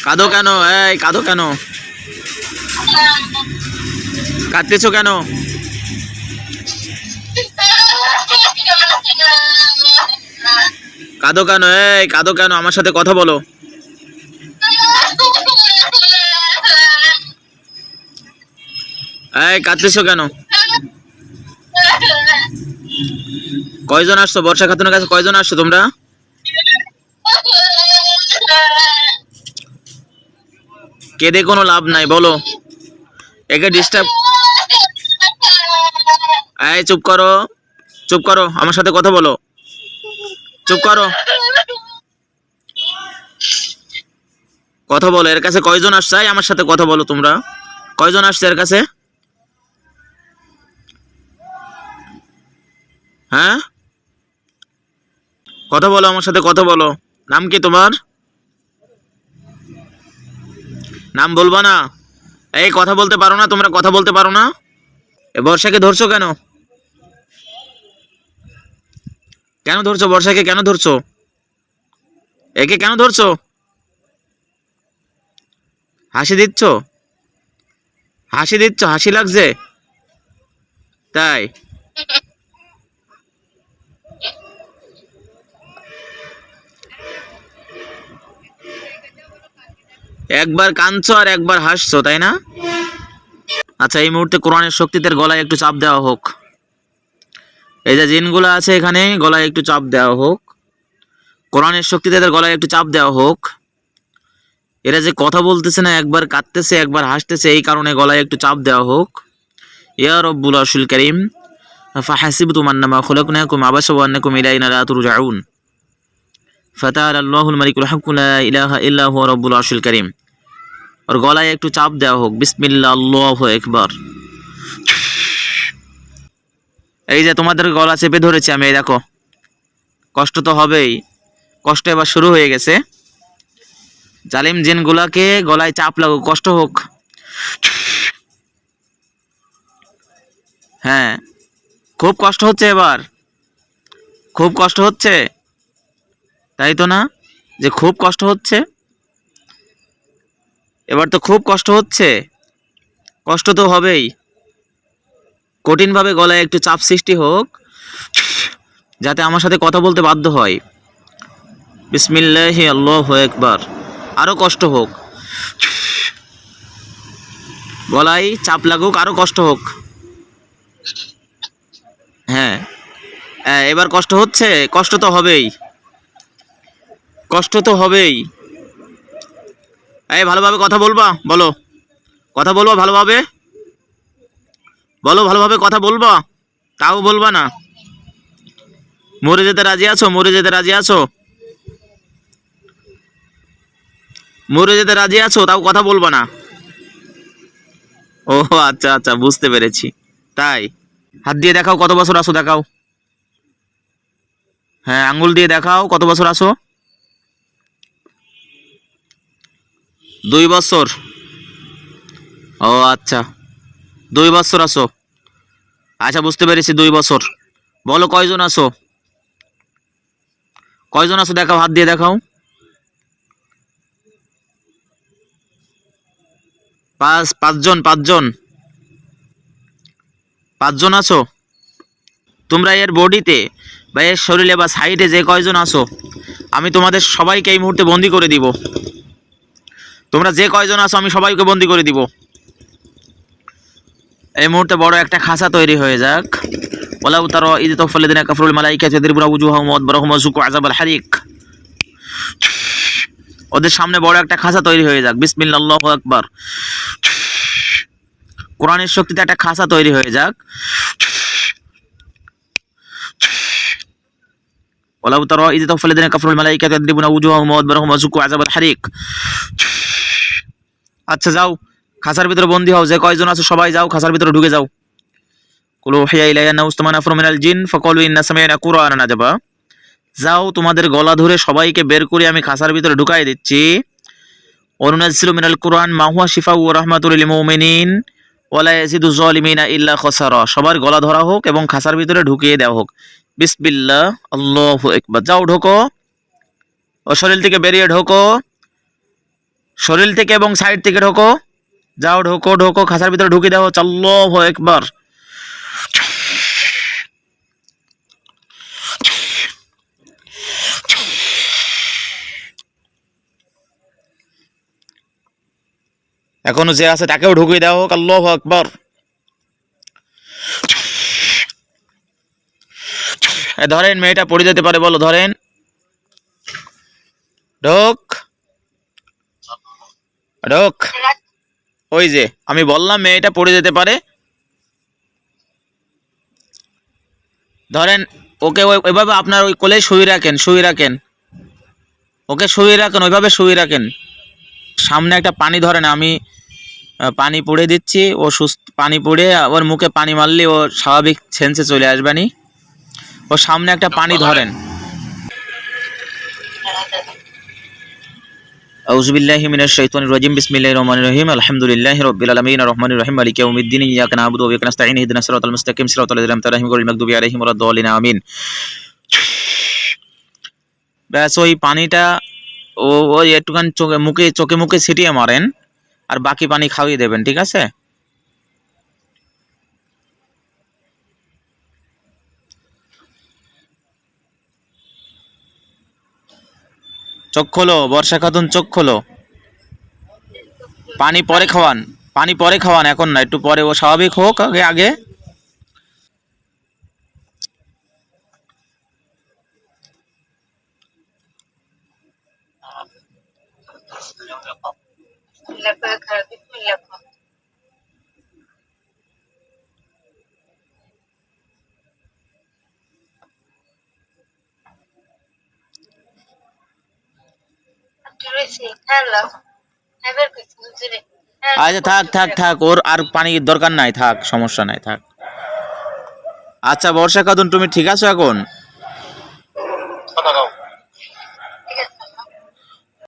কাঁদো কেন? এই কাঁদো কেন? কাঁদতেছো কেন? কাঁদো কেন? এই কাঁদো কেন? আমার সাথে কথা বলো। এই কাঁদতেছো কেন? কয়জন আসছো? বর্ষা খাতুনের কাছে কয়জন আসছো তোমরা? কেঁদে কোনো লাভ নাই, বলো। একে ডিস্টার্ব। এই চুপ করো, চুপ করো, আমার সাথে কথা বলো। চুপ করো, কথা বলো। এর কাছে কয়জন আসছে? আমার সাথে কথা বলো তোমরা। কয়জন আসছে এর কাছে? হ্যাঁ, কথা বলো, আমার সাথে কথা বলো। নাম কি তোমার? নাম বলবা না? এই কথা বলতে পারো না তোমরা? কথা বলতে পারো না? এ বর্ষাকে ধরছো কেন? কেন ধরছো বর্ষাকে? কেন ধরছো? একে কেন ধরছো? হাসি দিচ্ছ? হাসি দিচ্ছ? হাসি লাগছে তাই? একবার কাঁদছো আর একবার হাসছো, তাই না? আচ্ছা, এই মুহূর্তে কোরআনের শক্তিদের গলায় একটু চাপ দেওয়া হোক। এই যে জিনগুলো আছে এখানে, গলায় একটু চাপ দেওয়া হোক। কোরআনের শক্তিদের গলায় একটু চাপ দেওয়া হোক। এরা যে কথা বলতেছে না, একবার কাঁদতেছে একবার হাসতেছে, এই কারণে গলায় একটু চাপ দেওয়া হোক। ইয়া রব্বুল আরশিল কারীম, ফাহাসিবতুম আন্নামা খলাকনাকুম আবাসা ওয়া আন্নাকুম ইলাইনা লা তুরজাউন, ফাতাআলা আল্লাহুল মালিকুল হাক্কু লা ইলাহা ইল্লা হুয়া রব্বুল আরশিল কারীম। और গলায় একটু চাপ দেওয়া হোক। বিসমিল্লাহ, আল্লাহু আকবার। এই যে তোমাদের গলা চেপে ধরেছি আমি, এই দেখো। কষ্ট তো হবেই, কষ্ট এবার শুরু হয়ে গেছে। জালিম জিনগুলাকে গলায় চাপ লাগুক, কষ্ট হোক। হ্যাঁ, খুব কষ্ট হচ্ছে এবার, খুব কষ্ট হচ্ছে, তাই তো না? যে খুব কষ্ট হচ্ছে, এবার তো খুব কষ্ট হচ্ছে। কষ্ট তো হবেই, কঠিনভাবে গলায় একটু চাপ সৃষ্টি হোক, যাতে আমার সাথে কথা বলতে বাধ্য হয়। বিসমিল্লাহি আল্লাহু আকবার। আরো কষ্ট হোক, গলায় চাপ লাগুক, আরো কষ্ট হোক। হ্যাঁ, এবার কষ্ট হচ্ছে, কষ্ট তো হবেই, কষ্ট তো হবেই। এই ভালোভাবে কথা বলবা, বলো। কথা বলবা ভালোভাবে, বলো ভালোভাবে কথা বলবা, তাও বলবা না। মরে যেতে রাজি আছো? মরে যেতে রাজি আছো? মরে যেতে রাজি আছো, তাও কথা বলবা না? ও আচ্ছা আচ্ছা, বুঝতে পেরেছি। তাই হাত দিয়ে দেখাও কত বছর আছো, দেখাও। হ্যাঁ, আঙ্গুল দিয়ে দেখাও কত বছর আছো। 2 বছর? ও আচ্ছা, 2 বছর আছো। আচ্ছা, বুঝতে পেরেছি, 2 বছর। বলো কয়জন আছো? কয়জন আছো দেখাও, হাত দিয়ে দেখাও। 5জন, 5জন, 5জন আছো। তোমরা এর বডিতে বা এর শরীরে বা সাইডে যে কয়জন আছো, আমি তোমাদের সবাইকে এই মুহূর্তে বন্দি করে দিব। তোমরা যে কয়জন আছো আমি সবাইকে বন্দি করে দিব। এই মুহূর্তে বড় একটা খাঁচা তৈরি হয়ে যাক। ওয়ালাউ তারা ইয তাওফাল্লাযিনা কাফারুল মালাইকাতু ইয়াদরিবুনা উজুহাহুম ওয়া আদবারহুম ওয়া যুকু আযাবাল হারিক। ওদের সামনে বড় একটা খাঁচা তৈরি হয়ে যাক। বিসমিল্লাহ, আল্লাহু আকবার। কোরআনের শক্তিতে একটা খাঁচা তৈরি হয়ে যাক। ওয়ালাউ তারা ইয তাওফাল্লাযিনা কাফারুল মালাইকাতু ইয়াদরিবুনা উজুহাহুম ওয়া আদবারহুম ওয়া যুকু আযাবাল হারিক। আচ্ছা যাও, খাঁচার ভিতরে বন্দী হও। যে কয়জন আছো সবাই যাও, খাঁচার ভিতরে ঢুকে যাও। কুলু হিয়া ইলাইয়া নাউস্তামা নাফরুম মিনাল জিন ফাকালু ইন্না সামি'না কুরআনান আজাবা। যাও, তোমাদের গলা ধরে সবাইকে বের করে আমি খাঁচার ভিতরে ঢুকাই দিচ্ছি। ওয়ানুনাজ্জিলু মিনাল কুরআন মা হুয়া শিফাউ ওয়া রাহমাতুল লিল মুমিনিন ওয়া লা ইয়াজিদু যালিমিনা ইল্লা খাসারা। সবার গলা ধরা হোক এবং খাঁচার ভিতরে ঢুকিয়ে দেওয়া হোক। বিসমিল্লাহ, আল্লাহু আকবার। যাও ঢোকো, ও শরীর থেকে বেরিয়ে ঢোকো, শরীর থেকে এবং সাইড থেকে ঢোকো। যাও ঢোকো ঢোকো, খাঁচার ভিতরে ঢুকে দাও। আল্লাহু আকবার। এখনো যে আছে তাকেও ঢুকিয়ে দাও হোক। আল্লাহু আকবার। ধরেন মেয়েটা পড়ে যেতে পারে, বলো ধরেন। ঢোক ঢোক। ওই যে আমি বললাম মেয়েটা পড়ে যেতে পারে। ধরেন ওকে ওইভাবে আপনার ওই কোলে শুয়ে রাখেন, শুয়ে রাখেন, ওকে শুয়ে রাখেন, ওইভাবে শুয়ে রাখেন। সামনে একটা পানি ধরেন, আমি পানি পুড়ে দিচ্ছি, ও সুস্থ। পানি পুড়ে ওর মুখে পানি মারলে ও স্বাভাবিক সেন্সে চলে আসবানি। ও সামনে একটা পানি ধরেন। আউযু বিল্লাহি মিনাশ শাইতানির রাজিম। বিসমিল্লাহির রহমানির রহিম। আলহামদুলিল্লাহি রাব্বিল আলামিন আর রহমানির রহিম মালিকি ইয়াউমিদ্দিন। ইয়্যাকা না'বুদু ওয়া ইয়্যাকা নাস্তাঈন। ইহদিনাস সিরাতাল মুস্তাকিম সিরাতাল লাযিনা আন'আমতা আলাইহিম গায়রিল মাগদুবি আলাইহিম ওয়ালাদ-দাল্লিন। আমিন। ব্যাস ওই পানিটা ওই একটুখানি চোখে মুখে ছিটিয়ে মারেন, আর বাকি পানি খাওয়িয়ে দেবেন, ঠিক আছে? চোখ খোলো বর্ষা খাতুন, চোখ খোলো। পানি পরে খাওয়ান, পানি পরে খাওয়ান, এখন না, একটু পরে। ও স্বাভাবিক হোক আগে আগে। আচ্ছা থাক থাক থাক, ওর আর পানির দরকার নাই, থাক, সমস্যা নাই, থাক। আচ্ছা বর্ষা খাতুন, তুমি ঠিক আছো এখন?